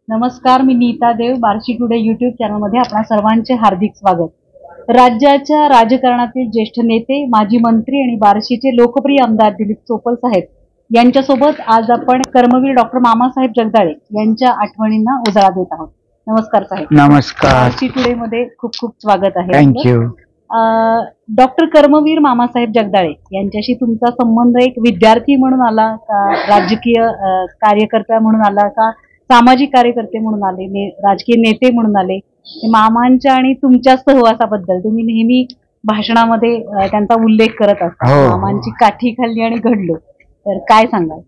नमस्कार, मी नीता देव. Barshi today YouTube चॅनलमध्ये आपणा सर्वांचे हार्दिक स्वागत. राज्याच्या राजकारणातील ज्येष्ठ नेते, माजी मंत्री आणि बार्शीचे लोकप्रिय आमदार दिलीप चोपल साहेब यांच्यासोबत आज आपण कर्मवीर डॉक्टर मामासाहेब जगदाळे यांच्या आठवणींना उजाळा देत आहोत. नमस्कार साहेब. नमस्कार. बार्शी टुडे मध्ये खूप खूप स्वागत आहे. थँक्यू. डॉक्टर कर्मवीर मामासाहेब जगदाळे यांच्याशी तुमचा संबंध एक विद्यार्थी म्हणून आला का, राजकीय कार्यकर्ता म्हणून आला का, सामाजिक कार्यकर्ते म्हणून आले, राजकीय नेते म्हणून आले? मामांच्या आणि तुमच्या सहवासाबद्दल तुम्ही नेहमी भाषणामध्ये त्यांचा उल्लेख करत असता. मामांची काठी खाल्ली आणि घडलो, तर काय सांगाल?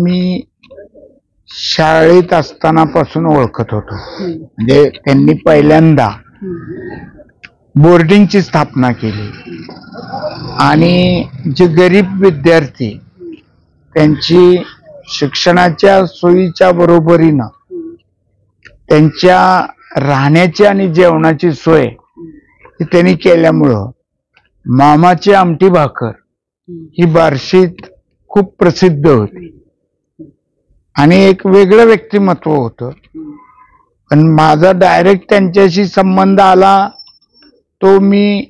मी शाळेत असताना पासून ओळखत होतो. म्हणजे त्यांनी पहिल्यांदा बोर्डिंगची स्थापना केली आणि जे गरीब विद्यार्थी त्यांची शिक्षणाच्या सोयीच्या बरोबरीनं त्यांच्या राहण्याची आणि जेवणाची सोय त्यांनी केल्यामुळं मामाची आमटी भाकर ही बार्शीत खूप प्रसिद्ध होती आणि एक वेगळं व्यक्तिमत्व होतं. पण माझा डायरेक्ट त्यांच्याशी संबंध आला तो मी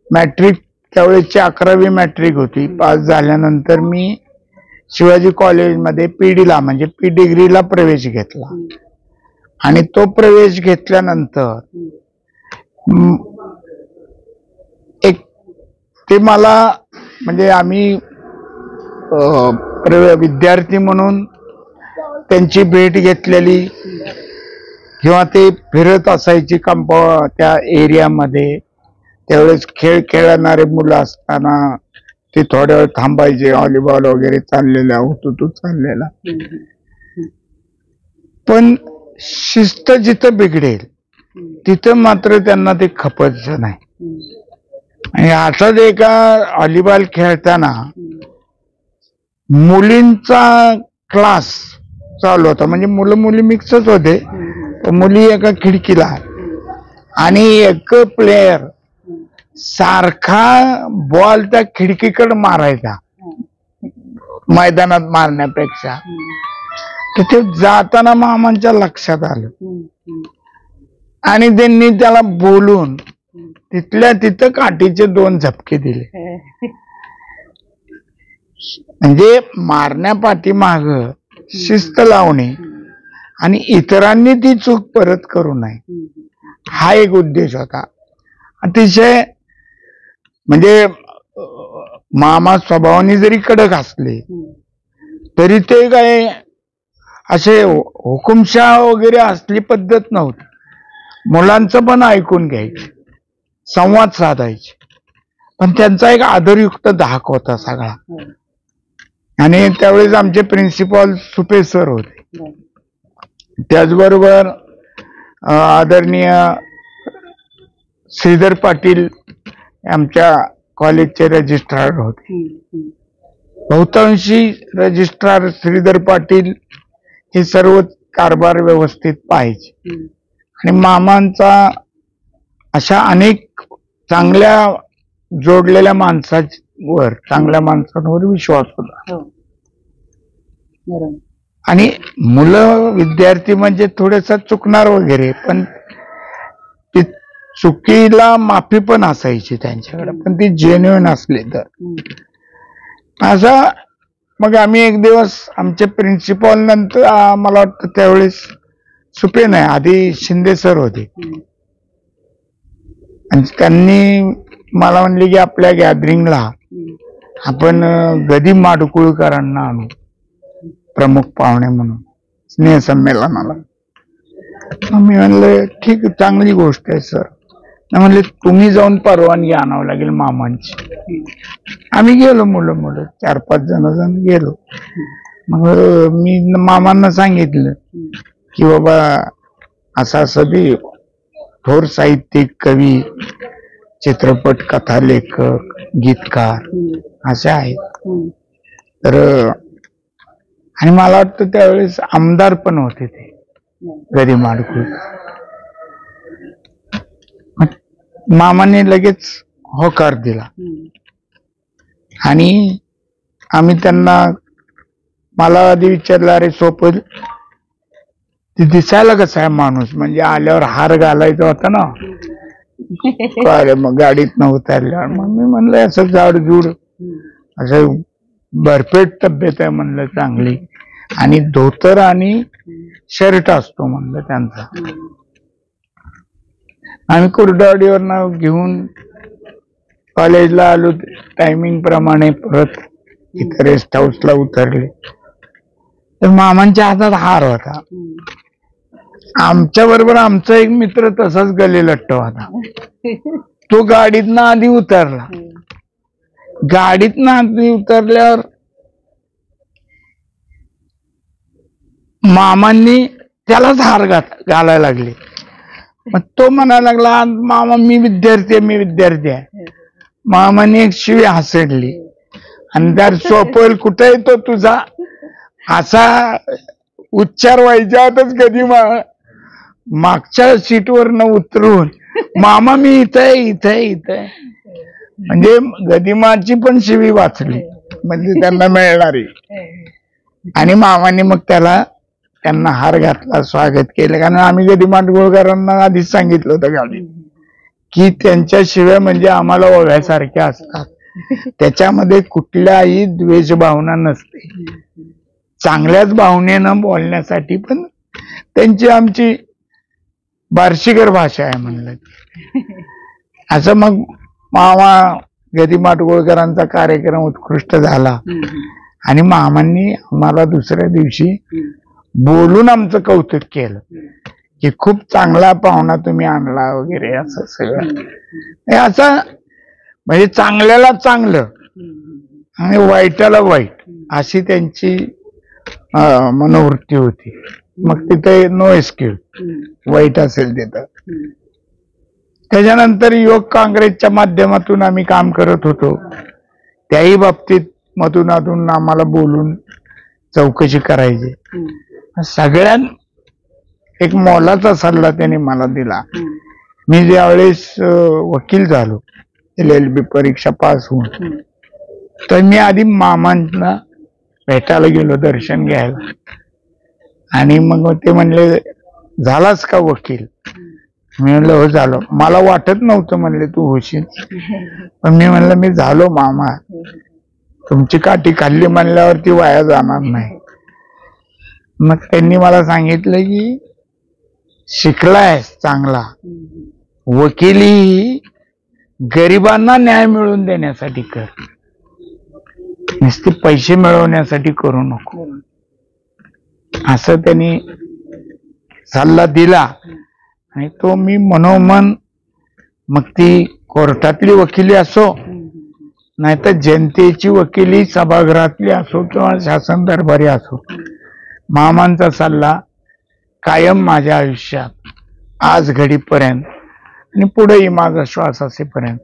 मॅट्रिक, त्यावेळेची 11वी मॅट्रिक होती, पास झाल्यानंतर मी शिवाजी कॉलेजमध्ये पीडीला म्हणजे पी डिग्रीला प्रवेश घेतला आणि तो प्रवेश घेतल्यानंतर एक ते मला म्हणजे आम्ही विद्यार्थी म्हणून त्यांची भेट घेतलेली किंवा ते फिरत असायची त्या एरियामध्ये. त्यावेळेस खेळ खेळणारे मुलं असताना ते थोड्या वेळ थांबायचे, व्हॉलीबॉल वगैरे चाललेला होतो चाललेला. पण शिस्त जिथं बिघडेल तिथं मात्र त्यांना ते खपत नाही. आणि असंच एका व्हॉलीबॉल खेळताना मुलींचा क्लास चालू होता, म्हणजे मुलं मुली मिक्सच होते. मुली एका खिडकीला आणि एक प्लेयर सारखा बॉल त्या खिडकीकडे मारायचा मैदानात मारण्यापेक्षा. तिथे जाताना मामांच्या लक्षात आलं आणि त्यांनी त्याला बोलून तिथल्या तिथं काठीचे 2 झपके दिले. म्हणजे मारण्यापाठीमाग शिस्त लावणे आणि इतरांनी ती चूक परत करू नये हा एक उद्देश होता. अतिशय म्हणजे मामा स्वभावाने जरी कडक असले तरी ते काय असे हुकुमशाह वगैरे असली पद्धत नव्हती. मुलांचं पण ऐकून घ्यायचे, संवाद साधायचे, पण त्यांचा एक आदरयुक्त धाक होता सगळा. आणि त्यावेळेस आमचे प्रिन्सिपल सुपे सर होते. त्याचबरोबर आदरणीय श्रीधर पाटील आमच्या कॉलेजचे रजिस्ट्रार होते. बहुतांशी रजिस्ट्रार श्रीधर पाटील हे सर्व कारभार व्यवस्थित पाहायचे. आणि मामांचा अशा अनेक चांगल्या जोडलेल्या माणसांवर, चांगल्या माणसांवर विश्वास होता. आणि मुलं विद्यार्थी म्हणजे थोडंसं चुकणार वगैरे, पण ती चुकीला माफी पण असायची त्यांच्याकडे, पण ती जेन्युइन असली तर. असं मग आम्ही एक दिवस आमचे प्रिन्सिपल नंतर मला वाटतं त्यावेळेस सुपे नाही, आधी शिंदे सर होते, आणि त्यांनी मला म्हणले की आपल्या गॅदरिंगला आपण गदी माडकुळकरांना आणू प्रमुख पाहुणे म्हणून स्नेहसंमेलनाला. मी म्हणलं ठीक, चांगली गोष्ट आहे सर. म्हणले तुम्ही जाऊन परवानगी आणावं लागेल मामांची. आम्ही गेलो, मुलं 4-5 जण गेलो. मग मी मामांना सांगितलं की बाबा असं बी थोर साहित्यिक, कवी, चित्रपट कथा लेखक, गीतकार असे आहेत. तर आणि मला वाटतं त्यावेळेस आमदार पण होते ते गदी माडकुळ. मामाने लगेच होकार दिला आणि आम्ही त्यांना, मला आधी विचारलं, अरे सोपं ते दिसायला कसं आहे माणूस, म्हणजे आल्यावर हार घालायचा होता ना. अरे मग गाडीत न उतरल्यावर मग मी म्हणलं असं जाडजूड, असं भरपेट तब्येत आहे म्हणलं चांगली, आणि धोतर आणि शर्ट असतो म्हणलं त्यांचा. आम्ही कुर्डवाडीवर घेऊन कॉलेजला आलो, टायमिंग प्रमाणे परत इथं रेस्ट हाऊसला उतरले, तर मामांच्या हातात हार होता. आमच्या बरोबर आमचा एक मित्र तसाच गले लट्ट होता. तो गाडीतनं आधी उतरला. गाडीतनं आधी उतरल्यावर मामांनी त्यालाच हार घालायला लागले. मग तो म्हणायला लागला, मामा मी विद्यार्थी आहे, मी विद्यार्थी आहे. मामाने एक शिवी हसडली, आणि त्यात सोपल कुठे येतो तुझा, असा उच्चार व्हायच्यातच कधी मागच्या सीटवर न उतरून मामा मी इथं इथं, म्हणजे गदिमाची पण शिवी वाचली, म्हणजे त्यांना मिळणारी. आणि मामाने मग त्यांना हार घातला, स्वागत केलं. कारण आम्ही गदिमाडगुळकरांना आधीच सांगितलं होतं गाडीत की त्यांच्या शिव्या म्हणजे आम्हाला ओव्यासारख्या असतात, त्याच्यामध्ये कुठल्याही द्वेष भावना नसते, चांगल्याच भावनेनं बोलण्यासाठी पण त्यांची आमची बार्शीकर भाषा आहे म्हणलं. असं मग मामा गदिमाडगुळकरांचा कार्यक्रम उत्कृष्ट झाला, आणि मामांनी आम्हाला दुसऱ्या दिवशी बोलून आमचं कौतुक केलं की खूप चांगला पाहुणा तुम्ही आणला वगैरे, असं सगळं. असं म्हणजे चांगल्याला चांगलं आणि वाईटाला वाईट अशी त्यांची मनोवृत्ती होती. मग तिथे नो एस्क्यूज, वाईट असेल तिथं. त्याच्यानंतर युवक काँग्रेसच्या माध्यमातून आम्ही काम करत होतो, त्याही बाबतीत मधून आम्हाला बोलून चौकशी करायची. सगळ्यात एक मोलाचा सल्ला त्यांनी मला दिला. मी ज्यावेळेस वकील झालो, LLB परीक्षा पास होऊन, तर मी आधी मामांना भेटायला गेलो दर्शन घ्यायला, आणि मग ते म्हणले झालास का वकील? मी म्हणलं हो झालो. मला वाटत नव्हतं म्हणले तू होशील, पण मी म्हणलं मी झालो मामा, तुमची काठी खाल्ली म्हणल्यावरती वाया जाणार नाही. मग त्यांनी मला सांगितलं की शिकलायस चांगला, वकिली गरिबांना न्याय मिळवून देण्यासाठी कर, नुसते पैसे मिळवण्यासाठी करू नको, असं त्यांनी सल्ला दिला. आणि तो मी मनोमन, मग ती कोर्टातली वकिली असो नाहीतर जनतेची वकिली सभागृहातली असो किंवा शासन दरबारी असो, मामांचा सल्ला कायम माझ्या आयुष्यात आज घडीपर्यंत आणि पुढेही माझा श्वास असेपर्यंत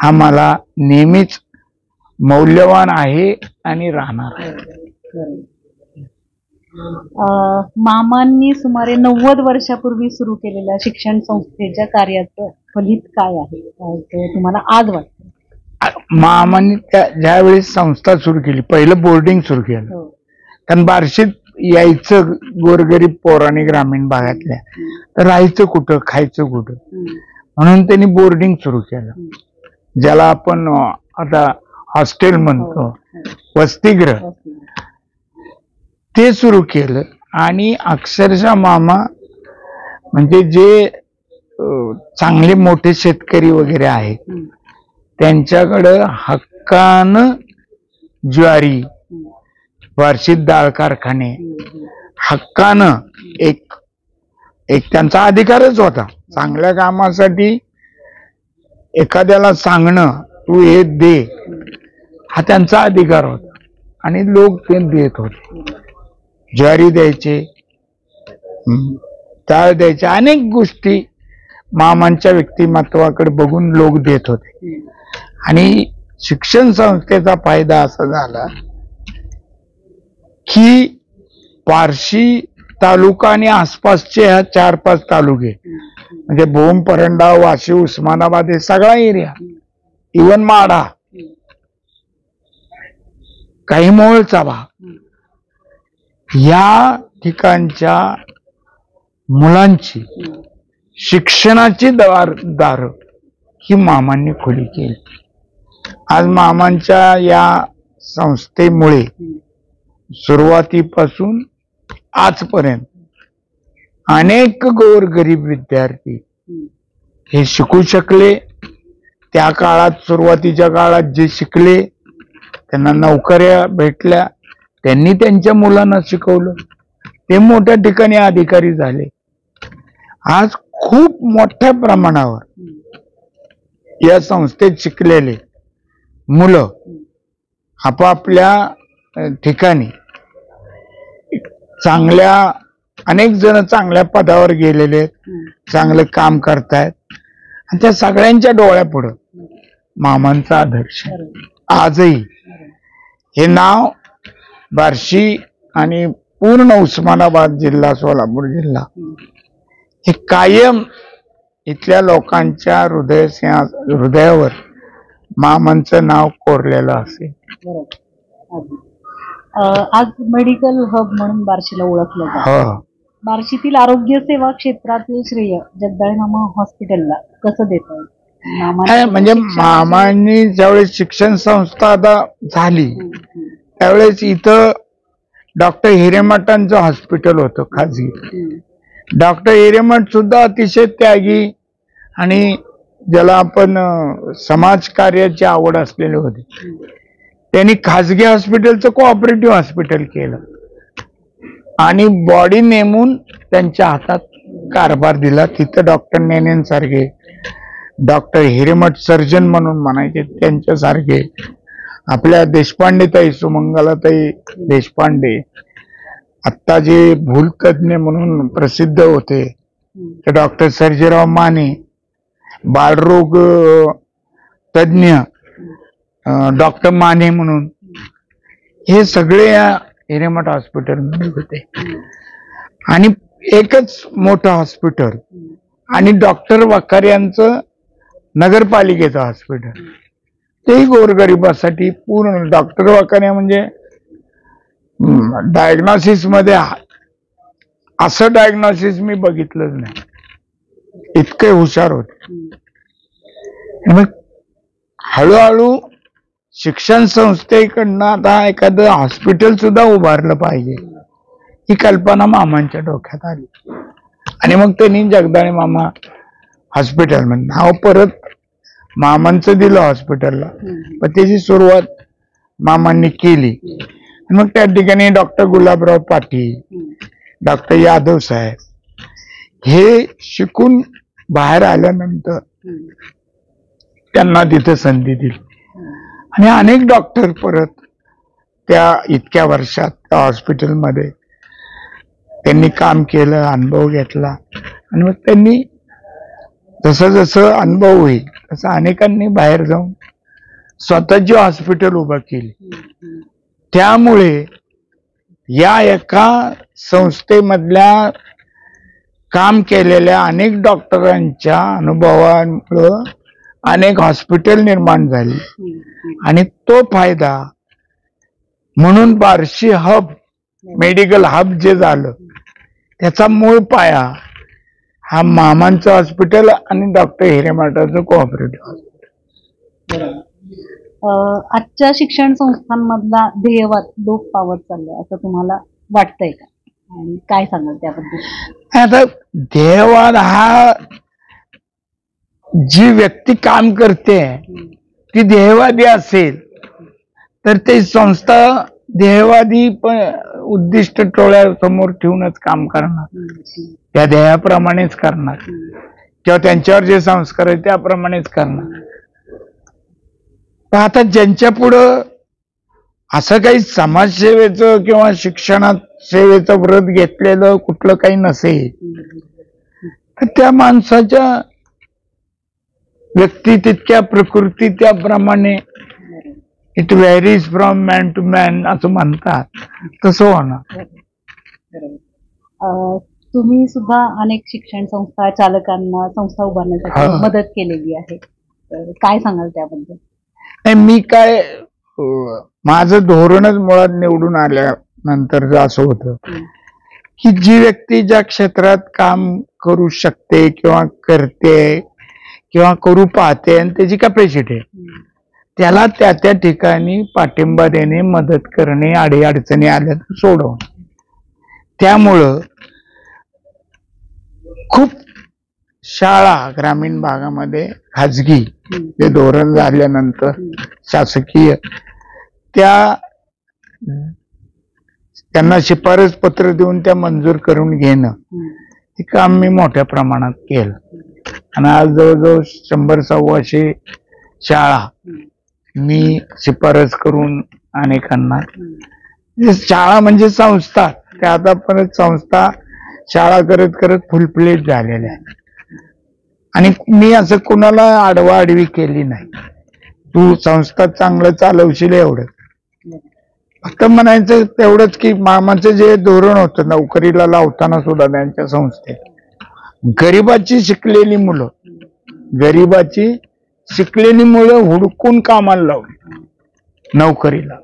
हा मला नेहमीच मौल्यवान आहे आणि राहणार आहे. मामांनी सुमारे 90 वर्षापूर्वी सुरू केलेल्या शिक्षण संस्थेच्या कार्याचं फलित काय आहे, ते तुम्हाला आज वाटतं? मामांनी ज्यावेळी संस्था सुरू केली, पहिलं बोर्डिंग सुरू केलं, कारण बार्शीत यायचं गोरगरीब पोरांनी ग्रामीण भागातल्या, तर राहायचं कुठं, खायचं कुठं, म्हणून त्यांनी बोर्डिंग सुरू केलं, ज्याला आपण आता हॉस्टेल म्हणतो, वसतिगृह, ते सुरू केलं. आणि अक्षरशः मामा म्हणजे जे चांगले मोठे शेतकरी वगैरे आहेत त्यांच्याकडं हक्कानं ज्वारी, बार्शीत डाळ कारखाने, हक्कानं एक त्यांचा अधिकारच होता. चांगल्या कामासाठी एखाद्याला सांगणं तू हे दे, हा त्यांचा अधिकार होता, आणि लोक ते देत होते. ज्वारी द्यायचे, डाळ द्यायचे, अनेक गोष्टी मामांच्या व्यक्तिमत्वाकडे बघून लोक देत होते. आणि शिक्षण संस्थेचा फायदा असा झाला की बार्शी तालुका आणि आसपासचे ह्या 4-5 तालुके म्हणजे भूम, परंडा, वाशी, उस्मानाबाद हे सगळा एरिया, इवन माढा, काही मोहोळचा भाग, या ठिकाणच्या मुलांची शिक्षणाची दार ही मामांनी खुली केली. आज मामांच्या या संस्थेमुळे सुरुवातीपासून आजपर्यंत अनेक गोरगरीब विद्यार्थी हे शिकू शकले. त्या काळात, सुरुवातीच्या काळात जे शिकले त्यांना नोकऱ्या भेटल्या, त्यांनी त्यांच्या मुलांना शिकवलं, ते मोठ्या ठिकाणी अधिकारी झाले. आज खूप मोठ्या प्रमाणावर या संस्थेत शिकलेले मुलं आपापल्या ठिकाणी अनेक जण चांगल्या पदावर गेलेले आहेत, चांगलं काम करतायत. आणि त्या सगळ्यांच्या डोळ्यापुढं मामांचा आदर्श आजही हे नाव बार्शी आणि पूर्ण उस्मानाबाद जिल्हा, सोलापूर जिल्हा हे कायम इथल्या लोकांच्या हृदयावर मामांचं नाव कोरलेलं असेल. आज मेडिकल हब म्हणून बार्शीला ओळखलं जातं. बार्शीतील आरोग्य सेवा क्षेत्रातील श्रेय जगदाळे मामा हॉस्पिटलला कसं देत आहे? म्हणजे मामांनी ज्यावेळेस शिक्षण संस्था आता झाली त्यावेळेस इथं डॉक्टर हिरेमठांचं हॉस्पिटल होतं खाजगी. डॉक्टर हिरेमठ सुद्धा अतिशय त्यागी आणि ज्याला आपण समाजकार्याची आवड असलेले होते. त्यांनी खाजगी हॉस्पिटलचं कोऑपरेटिव्ह हॉस्पिटल केलं आणि बॉडी नेमून त्यांच्या हातात कारभार दिला. तिथं डॉक्टर नेनेंसारखे, डॉक्टर हिरेमठ सर्जन म्हणून म्हणायचे त्यांच्यासारखे, आपल्या देशपांडेताई, सुमंगलाताई देशपांडे, आत्ता जे भूलतज्ञ म्हणून प्रसिद्ध होते ते डॉक्टर सर्जेराव माने, बालरोग तज्ञ डॉक्टर माने म्हणून, हे सगळे या हिरेमठ हॉस्पिटलमध्ये होते. आणि एकच मोठं हॉस्पिटल आणि डॉक्टर वखाऱ्यांचं नगरपालिकेचं हॉस्पिटल, तेही गोरगरिबासाठी पूर्ण. डॉक्टर वखारे म्हणजे डायग्नोसिस मध्ये असं डायग्नोसिस मी बघितलंच नाही, इतके हुशार होते. मग हळूहळू शिक्षण संस्थेकडनं आता एखादं हॉस्पिटल सुद्धा उभारलं पाहिजे ही कल्पना मामांच्या डोक्यात आली. आणि मग त्यांनी जगदाळे मामा हॉस्पिटल म्हणून नाव परत मामांचं दिलं हॉस्पिटलला. पण त्याची सुरुवात मामांनी केली. मग त्या ठिकाणी डॉक्टर गुलाबराव पाटील, डॉक्टर यादव साहेब हे शिकून बाहेर आल्यानंतर त्यांना तिथे संधी दिली. आणि अनेक डॉक्टर परत त्या इतक्या वर्षात त्या हॉस्पिटलमध्ये त्यांनी काम केलं, अनुभव घेतला. आणि मग त्यांनी जसं जसं अनुभव होईल तसं अनेकांनी बाहेर जाऊन स्वतःची हॉस्पिटल उभं केली. त्यामुळे या एका संस्थेमधल्या काम केलेल्या अनेक डॉक्टरांच्या अनुभवामुळं अनेक हॉस्पिटल निर्माण झाली. आणि तो फायदा म्हणून बार्शी हब, मेडिकल हब जे झालं त्याचा मूळ पाया हा मामांचं हॉस्पिटल आणि डॉक्टर हिरेमठाचं कोऑपरेटिव्ह हॉस्पिटल. आजच्या शिक्षण संस्थांमधला ध्येयवाद लोप पावत चाललाय असं तुम्हाला वाटतंय का? आणि काय सांगाल त्याबद्दल? आता ध्येयवाद हा, जी व्यक्ती काम करते ती ध्येयवादी असेल तर ते संस्था ध्येयवादी उद्दिष्ट डोळ्यासमोर ठेवूनच काम करणार, त्या ध्येयाप्रमाणेच करणार किंवा त्यांच्यावर जे संस्कार आहेत त्याप्रमाणेच करणार. आता ज्यांच्या पुढं असं काही समाजसेवेचं किंवा शिक्षणात सेवेचं व्रत घेतलेलं कुठलं काही नसेल तर त्या माणसाच्या व्यक्ती तितक्या, प्रकृती त्याप्रमाणे. It varies from man to man असं म्हणतात, तसं होणार. तुम्ही सुद्धा अनेक शिक्षण संस्था चालकांना संस्था उभारण्यासाठी मदत केलेली आहे, तर काय सांगाल त्याबद्दल? मी काय माझं धोरणच मुळात निवडून आल्यानंतर असं होतं की जी व्यक्ती ज्या क्षेत्रात काम करू शकते किंवा करते किंवा करू पाहते आणि त्याची कॅपॅसिटी आहे त्याला त्या त्या ठिकाणी पाठिंबा देणे, मदत करणे, अडीअडचणी आल्या तर सोडवणे. त्यामुळं खूप शाळा ग्रामीण भागामध्ये खाजगी जे धोरण झाल्यानंतर शासकीय त्यांना शिफारस पत्र देऊन त्या मंजूर करून घेणं हे काम मी मोठ्या प्रमाणात केलं. आणि आज जवळजवळ 100-125 शाळा मी शिफारस करून अनेकांना, शाळा म्हणजे संस्था, त्या आता परत संस्था शाळा करत करत फुलफिलीत झालेल्या आहेत. आणि मी असं कोणाला आडवाआडवी केली नाही, तू संस्था चांगलं चालवशील एवढं. फक्त म्हणायचं तेवढंच की मामाचं जे धोरण होतं नोकरीला लावताना सुद्धा त्यांच्या संस्थेत गरिबाची शिकलेली मुलं हुडकून कामाला लावली नोकरीला.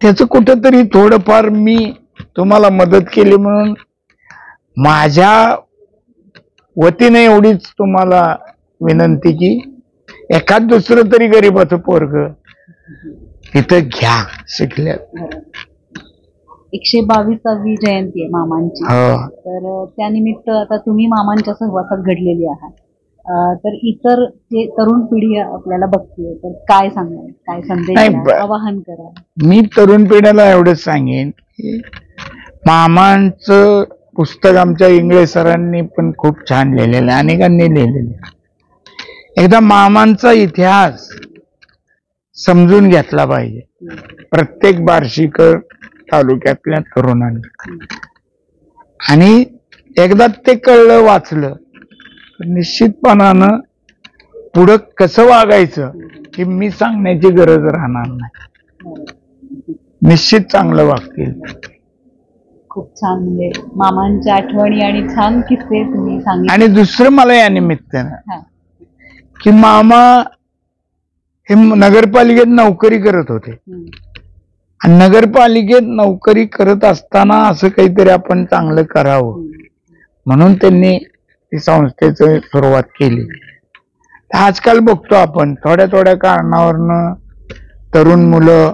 त्याचं कुठंतरी थोडंफार मी तुम्हाला मदत केली म्हणून माझ्या वतीने एवढीच तुम्हाला विनंती की एखाद दुसरं तरी गरिबाचं पोरग तिथं घ्या शिकल्यात. 122वी जयंती आहे मामांची, तर त्यानिमित्त आता तुम्ही मामांच्या सहवासात घडलेली आहात, तर इतर जे तरुण पिढी आपल्याला बघते तर काय सांगाल, काय संदेश आवाहन करा? मी तरुण पिढीला एवढंच सांगेन की मामांचं पुस्तक आमच्या इंगळे सरांनी पण खूप छान लिहिलेलं आहे, अनेकांनी लिहिलेलं आहे. एकदा मामांचा इतिहास समजून घेतला पाहिजे प्रत्येक बार्शीकर तालुक्यातल्या तरुणांनी. आणि एकदा ते कळलं, वाचलं, निश्चितपणानं पुढं कसं वागायचं हे मी सांगण्याची गरज राहणार नाही. निश्चित चांगलं वागतील. खूप छान, म्हणजे मामांच्या आठवणी आणि छान किस्से तुम्ही सांगितले. आणि दुसरं मला या निमित्तानं की मामा हे नगरपालिकेत नोकरी करत होते आणि नगरपालिकेत नोकरी करत असताना असं काहीतरी आपण चांगलं करावं म्हणून त्यांनी संस्थेची सुरुवात केली. आजकाल बघतो आपण थोड्या थोड्या कारणावरनं तरुण मुलं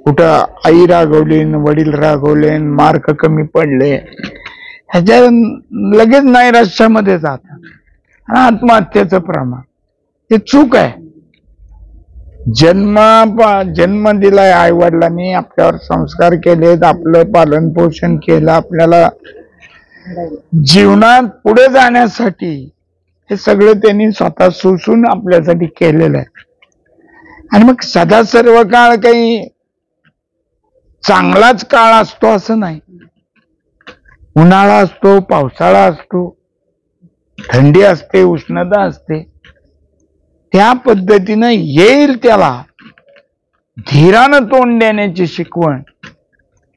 कुठं आई रागवलीन, वडील रागवलेन, मार्क कमी पडले, ह्याच्या लगेच नैराश्यामध्ये जातात. आत्महत्येचं प्रमाण हे चूक आहे. जन्म दिलाय आई वडिलांनी, आपल्यावर संस्कार केलेत, आपलं पालन पोषण केलं, आपल्याला जीवनात पुढे जाण्यासाठी हे सगळं त्यांनी स्वतः सोसून आपल्यासाठी केलेलं आहे. आणि मग सदा सर्व काळ काही चांगलाच काळ असतो असं नाही. उन्हाळा असतो, पावसाळा असतो, थंडी असते, उष्णता असते. त्या पद्धतीनं येईल त्याला धीरानं तोंड देण्याची शिकवण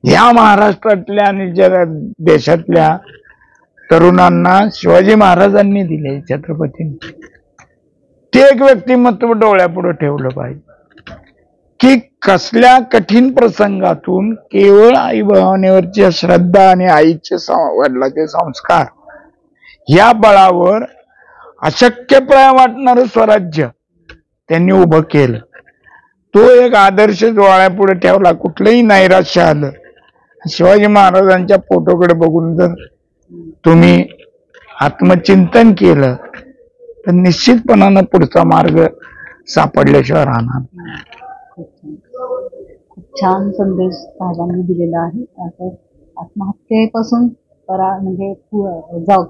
या महाराष्ट्रातल्या आणि जगा देशातल्या तरुणांना शिवाजी महाराजांनी दिले, छत्रपतींनी. ते एक व्यक्तिमत्व डोळ्यापुढे ठेवलं पाहिजे की कसल्या कठीण प्रसंगातून केवळ आई भावनेवरची श्रद्धा आणि आईचे वडिलांचे संस्कार या बळावर अशक्यप्राय वाटणारं स्वराज्य त्यांनी उभं केलं. तो एक आदर्श डोळ्यापुढे ठेवला. कुठलंही नैराश्य आलं, शिवाजी महाराजांच्या फोटोकडे बघून जर तुम्ही आत्मचिंतन केलं तर निश्चितपणानं पुढचा मार्ग सापडल्याशिवाय राहणार. खूप छान संदेश साहेबांनी दिलेला आहे. असं आत्महत्येपासून म्हणजे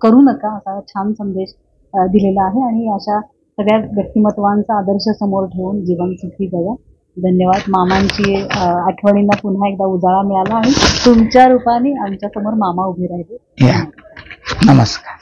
करू नका असा छान संदेश दिलेला आहे. आणि अशा सगळ्या व्यक्तिमत्वांचा आदर्श समोर ठेवून जीवन सुखी जगा. धन्यवाद. मामांची आठवणींना पुन्हा एकदा उजाळा मिळाला आणि तुमच्या रूपाने आमच्या समोर मामा उभे राहिले. नमस्कार.